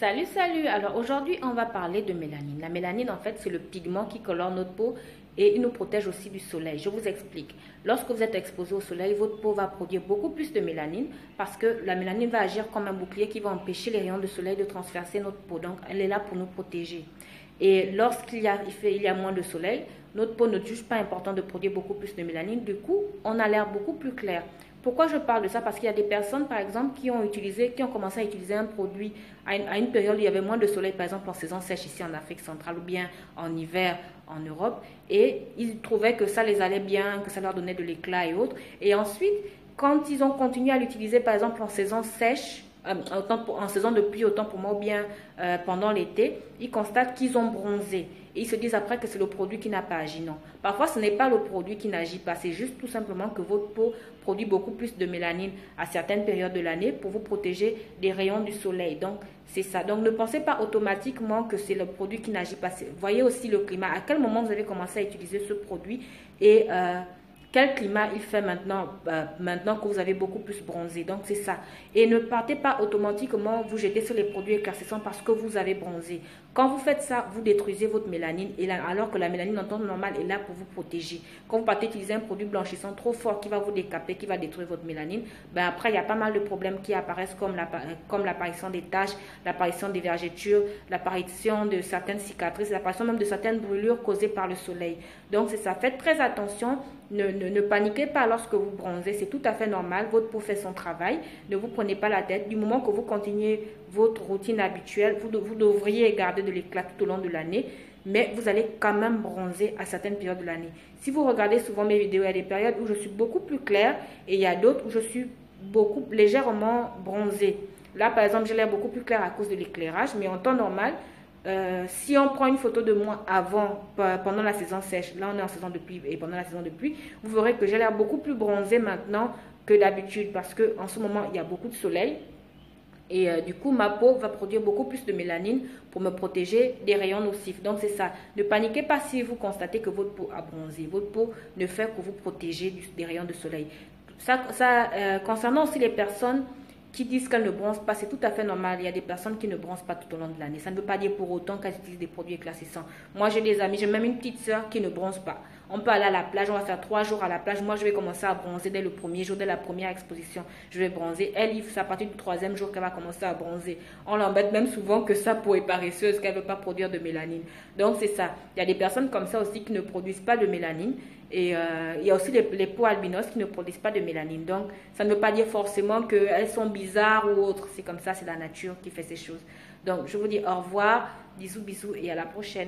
Salut, salut! Alors aujourd'hui, on va parler de mélanine. La mélanine, en fait, c'est le pigment qui colore notre peau et il nous protège aussi du soleil. Je vous explique. Lorsque vous êtes exposé au soleil, votre peau va produire beaucoup plus de mélanine parce que la mélanine va agir comme un bouclier qui va empêcher les rayons de soleil de transpercer notre peau. Donc, elle est là pour nous protéger. Et lorsqu'il y a moins de soleil, notre peau ne juge pas important de produire beaucoup plus de mélanine. Du coup, on a l'air beaucoup plus clair. Pourquoi je parle de ça? Parce qu'il y a des personnes, par exemple, qui ont commencé à utiliser un produit à une période où il y avait moins de soleil, par exemple en saison sèche ici en Afrique centrale ou bien en hiver en Europe. Et ils trouvaient que ça les allait bien, que ça leur donnait de l'éclat et autres. Et ensuite, quand ils ont continué à l'utiliser, par exemple en saison sèche, en saison de pluie, autant pour moi, ou bien pendant l'été, ils constatent qu'ils ont bronzé. Et ils se disent après que c'est le produit qui n'a pas agi. Non. Parfois, ce n'est pas le produit qui n'agit pas. C'est juste tout simplement que votre peau produit beaucoup plus de mélanine à certaines périodes de l'année pour vous protéger des rayons du soleil. Donc, c'est ça. Donc, ne pensez pas automatiquement que c'est le produit qui n'agit pas. Voyez aussi le climat. À quel moment vous avez commencé à utiliser ce produit et quel climat il fait maintenant que vous avez beaucoup plus bronzé. Donc, c'est ça. Et ne partez pas automatiquement vous jeter sur les produits éclaircissants parce que vous avez bronzé. Quand vous faites ça, vous détruisez votre mélanine alors que la mélanine en temps normal est là pour vous protéger. Quand vous partez utiliser un produit blanchissant trop fort qui va vous décaper, qui va détruire votre mélanine, ben après, il y a pas mal de problèmes qui apparaissent comme l'apparition des taches, l'apparition des vergetures, l'apparition de certaines cicatrices, l'apparition même de certaines brûlures causées par le soleil. Donc, c'est ça. Faites très attention. Ne paniquez pas lorsque vous bronzez, c'est tout à fait normal, votre peau fait son travail, ne vous prenez pas la tête. Du moment que vous continuez votre routine habituelle, vous devriez garder de l'éclat tout au long de l'année, mais vous allez quand même bronzer à certaines périodes de l'année. Si vous regardez souvent mes vidéos, il y a des périodes où je suis beaucoup plus claire et il y a d'autres où je suis légèrement bronzée. Là, par exemple, j'ai l'air beaucoup plus claire à cause de l'éclairage, mais en temps normal, si on prend une photo de moi pendant la saison sèche, là on est en saison de pluie et pendant la saison de pluie, vous verrez que j'ai l'air beaucoup plus bronzée maintenant que d'habitude parce qu'en ce moment il y a beaucoup de soleil et du coup ma peau va produire beaucoup plus de mélanine pour me protéger des rayons nocifs. Donc c'est ça, ne paniquez pas si vous constatez que votre peau a bronzé, votre peau ne fait que vous protéger des rayons de soleil. Concernant aussi les personnes qui disent qu'elles ne bronzent pas, c'est tout à fait normal. Il y a des personnes qui ne bronzent pas tout au long de l'année. Ça ne veut pas dire pour autant qu'elles utilisent des produits éclaircissants. Moi, j'ai des amis, j'ai même une petite soeur qui ne bronze pas. On peut aller à la plage, on va faire 3 jours à la plage. Moi, je vais commencer à bronzer dès le premier jour, dès la première exposition. Je vais bronzer. Elle, c'est à partir du 3e jour qu'elle va commencer à bronzer. On l'embête même souvent que sa peau est paresseuse, qu'elle ne veut pas produire de mélanine. Donc, c'est ça. Il y a des personnes comme ça aussi qui ne produisent pas de mélanine. Et il y a aussi les peaux albinos qui ne produisent pas de mélanine. Donc, ça ne veut pas dire forcément qu'elles sont bizarres ou autres. C'est comme ça, c'est la nature qui fait ces choses. Donc, je vous dis au revoir, bisous, bisous et à la prochaine.